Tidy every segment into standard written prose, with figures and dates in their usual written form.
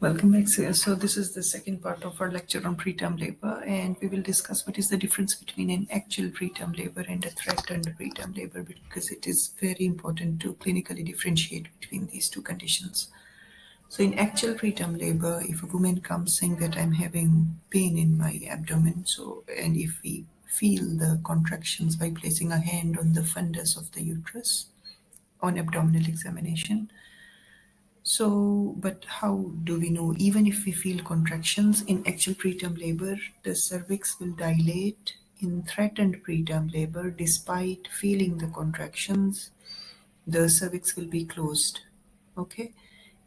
Welcome back, sir. So this is the second part of our lecture on preterm labor, and we will discuss what is the difference between an actual preterm labor and a threatened preterm labor, because it is very important to clinically differentiate between these two conditions. So in actual preterm labor, if a woman comes saying that I'm having pain in my abdomen, and if we feel the contractions by placing a hand on the fundus of the uterus on abdominal examination, but how do we know? Even if we feel contractions in actual preterm labor, the cervix will dilate. In threatened preterm labor, despite feeling the contractions, the cervix will be closed. Okay?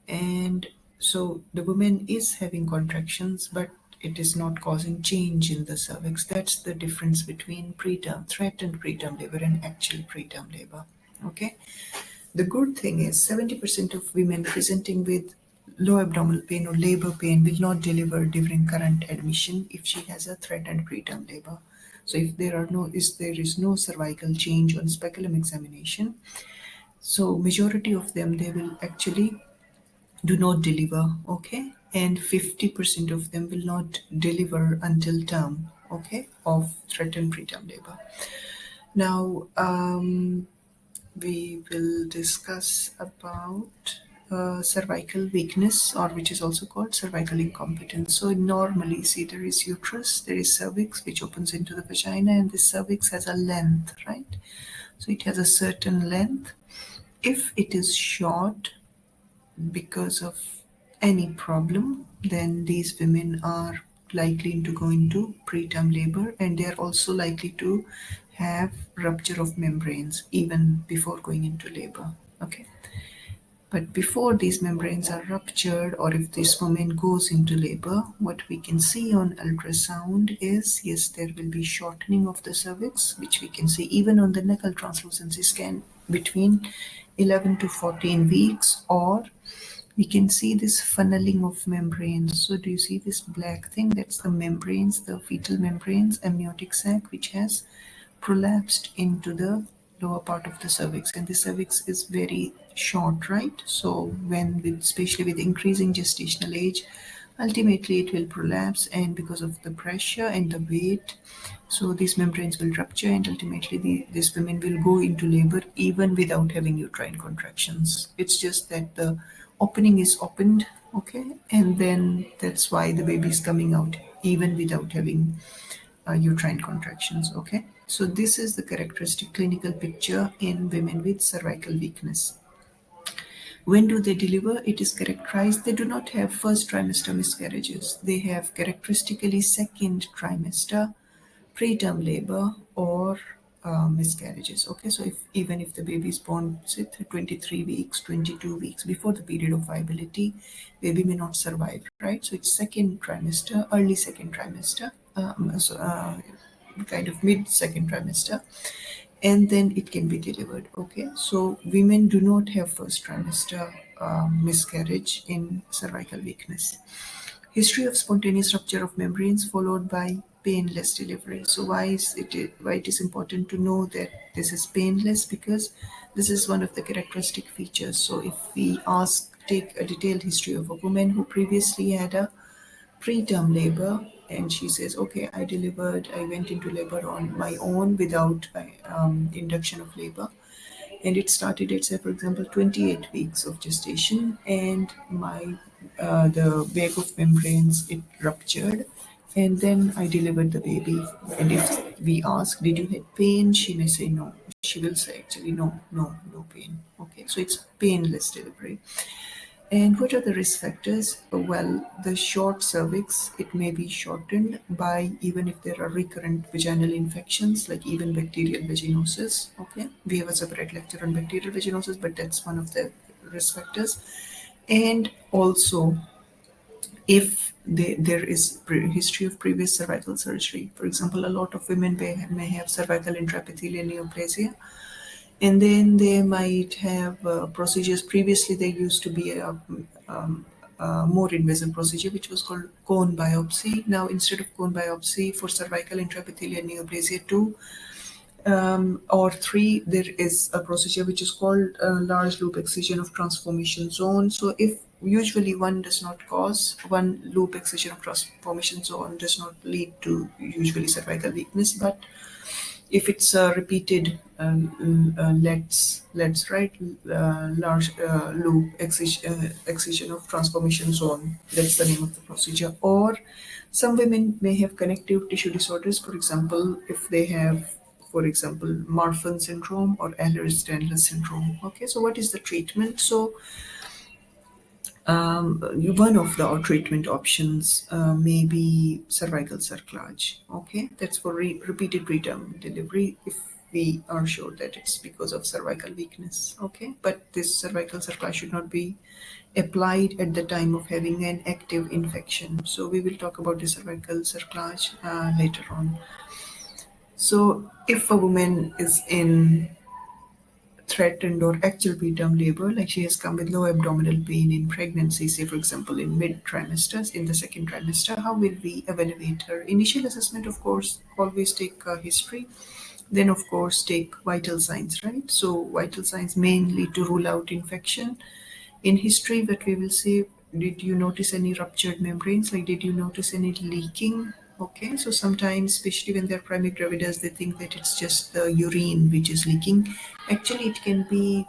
And so the woman is having contractions, but it is not causing change in the cervix. That's the difference between threatened preterm labor and actual preterm labor. Okay? The good thing is 70% of women presenting with low abdominal pain or labor pain will not deliver during current admission if she has a threatened preterm labor. So if there is no cervical change on speculum examination, so majority of them they will actually do not deliver, okay? And 50% of them will not deliver until term, okay, of threatened preterm labor. Now, we will discuss about cervical weakness, or which is also called cervical incompetence. So normally, see, there is uterus, there is cervix which opens into the vagina, and the cervix has a length, right? So it has a certain length. If it is short because of any problem, then these women are likely to go into preterm labor, and they are also likely to have rupture of membranes even before going into labor. Okay, but before these membranes are ruptured, or if this woman goes into labor, what we can see on ultrasound is, yes, there will be shortening of the cervix, which we can see even on the knuckle translucency scan between 11 to 14 weeks, or we can see this funneling of membranes. So do you see this black thing? That's the membranes, the fetal membranes, amniotic sac, which has prolapsed into the lower part of the cervix. And the cervix is very short, right? So especially with increasing gestational age, ultimately it will prolapse, and because of the pressure and the weight, so these membranes will rupture, and ultimately this women will go into labor even without having uterine contractions. It's just that the opening is opened, okay, and then that's why the baby is coming out even without having uterine contractions, okay. So this is the characteristic clinical picture in women with cervical weakness. When do they deliver? It is characterized, they do not have first trimester miscarriages. They have characteristically second trimester, preterm labor, or miscarriages. Okay, so even if the baby is born, say 23 weeks, 22 weeks before the period of viability, baby may not survive, right? So it's second trimester, early second trimester, kind of mid second trimester, and then it can be delivered. Okay, so women do not have first trimester miscarriage in cervical weakness. History of spontaneous rupture of membranes followed by painless delivery. So why it is important to know that this is painless? Because this is one of the characteristic features. So if we take a detailed history of a woman who previously had a preterm labor, and she says, okay, I went into labor on my own without induction of labor, and it started at, say, for example, 28 weeks of gestation, and the bag of membranes, it ruptured, and then I delivered the baby. And if we ask, did you have pain, she may say no. She will say, actually, no pain. Okay, so it's painless delivery. And what are the risk factors? Well, the short cervix, it may be shortened by, even if there are recurrent vaginal infections, like even bacterial vaginosis. Okay, we have a separate lecture on bacterial vaginosis, but that's one of the risk factors. And also, if there is history of previous cervical surgery. For example, a lot of women may have cervical intraepithelial neoplasia, and then they might have procedures. Previously, there used to be a more invasive procedure which was called cone biopsy. Now, instead of cone biopsy for cervical intraepithelial neoplasia too, Or three, there is a procedure which is called large loop excision of transformation zone. So if usually one loop excision of transformation zone does not lead to usually cervical weakness, but if it's a repeated let's write large loop excision of transformation zone, that's the name of the procedure. Or some women may have connective tissue disorders, for example, if they have, for example, Marfan syndrome or Ehlers-Danlos syndrome. Okay, so what is the treatment? So one of the treatment options may be cervical cerclage. Okay, that's for repeated preterm delivery if we are sure that it's because of cervical weakness. Okay, but this cervical cerclage should not be applied at the time of having an active infection. So we will talk about the cervical cerclage later on. So if a woman is in threatened or actual preterm labor, like she has come with low abdominal pain in pregnancy, say for example in mid trimesters, in the second trimester, how will we evaluate her? Initial assessment, of course, always take history, then of course take vital signs, right? So vital signs mainly to rule out infection. In history, what we will say, did you notice any ruptured membranes? Like, did you notice any leaking? Okay, so sometimes, especially when they're primary gravidas, they think that it's just the urine which is leaking. Actually, it can be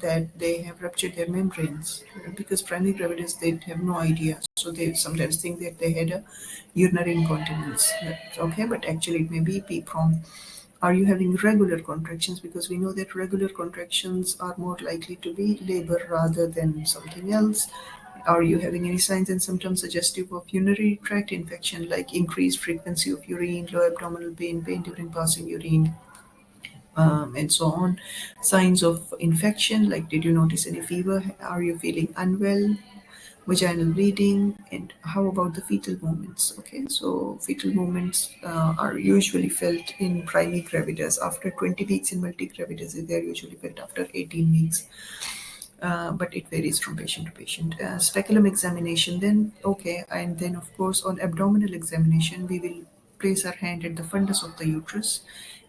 that they have ruptured their membranes because primary gravidas, they have no idea. So they sometimes think that they had a urinary incontinence. Okay, but actually, it may be PPROM. Are you having regular contractions? Because we know that regular contractions are more likely to be labor rather than something else. Are you having any signs and symptoms suggestive of urinary tract infection, like increased frequency of urine, low abdominal pain, pain during passing urine, and so on? Signs of infection, like did you notice any fever? Are you feeling unwell? Vaginal bleeding, and how about the fetal movements? Okay, so fetal movements are usually felt in primary gravidas after 20 weeks. In multigravidas, they are usually felt after 18 weeks. But it varies from patient to patient. Speculum examination, then okay, and then of course on abdominal examination, we will place our hand at the fundus of the uterus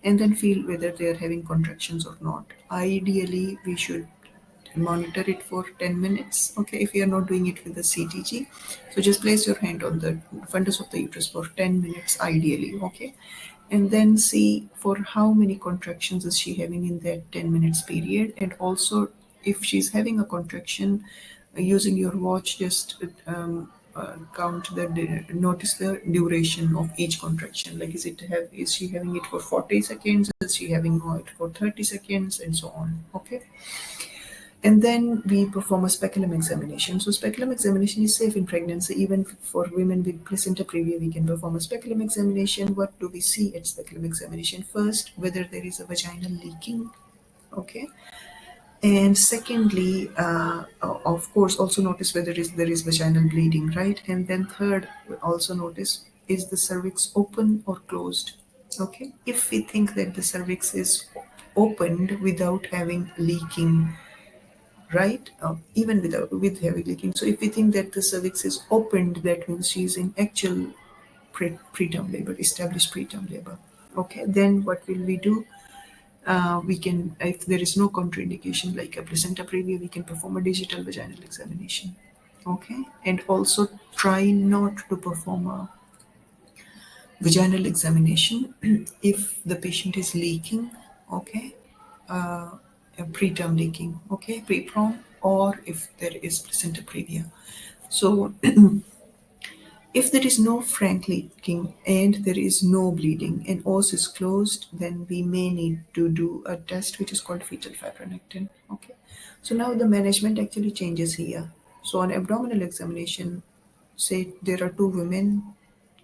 and then feel whether they are having contractions or not. Ideally, we should monitor it for 10 minutes. Okay, if you are not doing it with the CTG, so just place your hand on the fundus of the uterus for 10 minutes ideally. Okay, and then see for how many contractions is she having in that 10 minutes period. And also, if she's having a contraction, using your watch, just count notice the duration of each contraction, like is she having it for 40 seconds, is she having it for 30 seconds, and so on. Okay, and then we perform a speculum examination. So speculum examination is safe in pregnancy. Even for women with placenta previa, we can perform a speculum examination. What do we see at speculum examination? First, whether there is a vaginal leaking. Okay. And secondly, of course, also notice whether there is vaginal bleeding, right? And then third, also notice, is the cervix open or closed? Okay. If we think that the cervix is opened without having leaking, right? Even with heavy leaking. So if we think that the cervix is opened, that means she is in actual preterm labor, established preterm labor. Okay, then what will we do? We can, if there is no contraindication like a placenta previa, we can perform a digital vaginal examination. Okay, and also try not to perform a vaginal examination if the patient is leaking. Okay, uh, a preterm leaking. Okay, pre-prom, or if there is placenta previa. So if there is no frank leaking and there is no bleeding and os is closed, then we may need to do a test which is called fetal fibronectin. Okay, so now the management actually changes here. So on abdominal examination, say there are two women,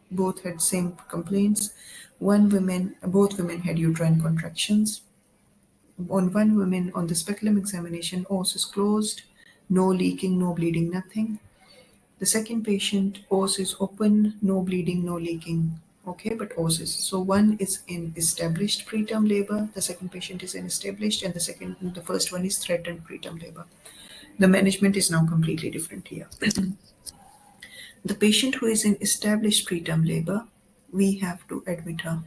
both had same complaints. Both women had uterine contractions. On one woman, on the speculum examination, os is closed, no leaking, no bleeding, nothing. The second patient, os is open, no bleeding, no leaking. Okay, but os is. So one is in established preterm labor, the second patient is in established, and the first one is threatened preterm labor. The management is now completely different here. The patient who is in established preterm labor, we have to admit her.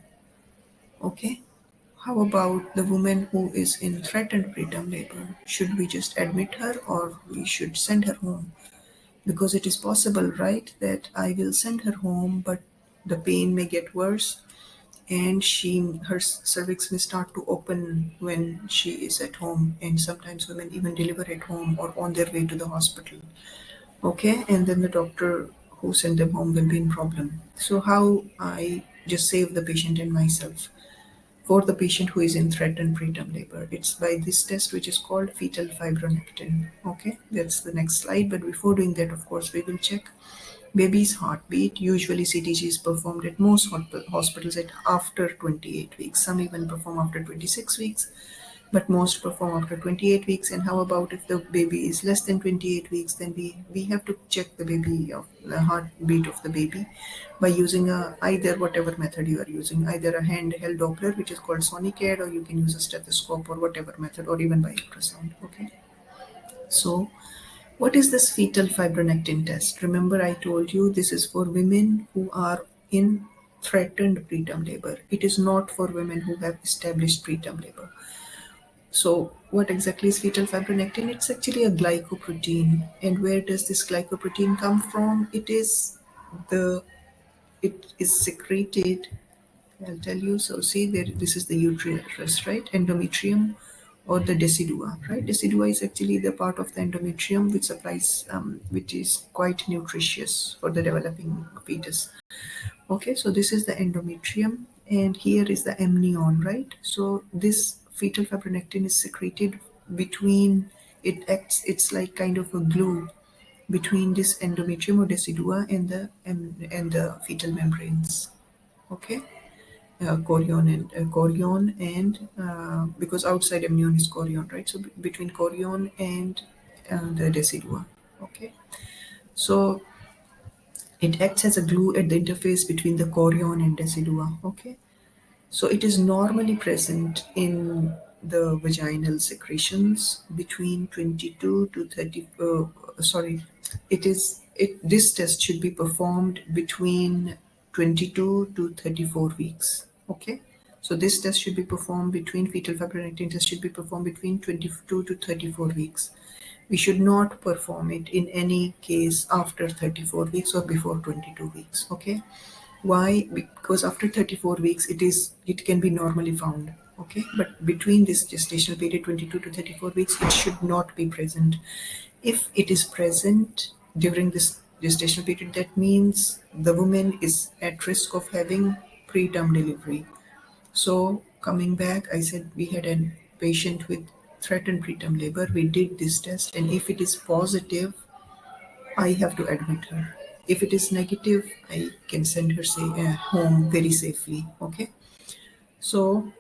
Okay, How about the woman who is in threatened preterm labor? Should we just admit her or we should send her home? Because it is possible, right, that I will send her home, but the pain may get worse and her cervix may start to open when she is at home, and sometimes women even deliver at home or on their way to the hospital. Okay, and then the doctor who sent them home will be in problem. So how I just save the patient and myself? For the patient who is in threatened preterm labor, it's by this test which is called fetal fibronectin. Okay, that's the next slide. But before doing that, of course, we will check baby's heartbeat. Usually CTG is performed at most hospitals at after 28 weeks. Some even perform after 26 weeks, but most perform after 28 weeks. And how about if the baby is less than 28 weeks, then we have to check the heartbeat of the baby by using either whatever method you are using, either a handheld Doppler, which is called Sonicad, or you can use a stethoscope or whatever method, or even by ultrasound. Okay. So what is this fetal fibronectin test? Remember, I told you this is for women who are in threatened preterm labor. It is not for women who have established preterm labor. So, what exactly is fetal fibronectin? It's actually a glycoprotein. And where does this glycoprotein come from? The it is secreted. I'll tell you. So, see there. This is the uterus, right? Endometrium, or the decidua, right? Decidua is actually the part of the endometrium which is quite nutritious for the developing fetus. Okay, so this is the endometrium, and here is the amnion, right? So this fetal fibronectin is secreted between, it's like kind of a glue between this endometrium or decidua and the fetal membranes. Okay, chorion and because outside amnion is chorion, right? So between chorion and the decidua. Okay, so it acts as a glue at the interface between the chorion and decidua. Okay, so it is normally present in the vaginal secretions between 22 to 30. Sorry, this test should be performed between 22 to 34 weeks. Okay, so this test should be performed between fetal fibronectin test should be performed between 22 to 34 weeks. We should not perform it in any case after 34 weeks or before 22 weeks. Okay, why? Because after 34 weeks it can be normally found. Okay, but between this gestational period 22 to 34 weeks it should not be present. If it is present during this gestational period, that means the woman is at risk of having preterm delivery. So coming back, I said we had a patient with threatened preterm labor. We did this test, and if it is positive, I have to admit her. If it is negative, I can send her home very safely. Okay. So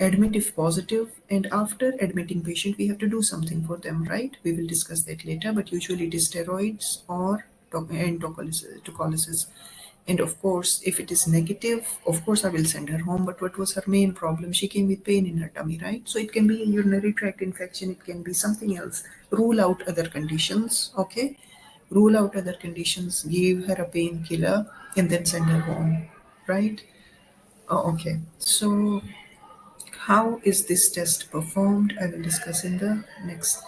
admit if positive, and after admitting patient, we have to do something for them, right? We will discuss that later. But usually it is steroids or tocolysis. And of course, if it is negative, of course I will send her home. But what was her main problem? She came with pain in her tummy, right? So it can be a urinary tract infection, it can be something else. Rule out other conditions, okay? Rule out other conditions, give her a painkiller, and then send her home, right? Oh, okay. So how is this test performed? I will discuss in the next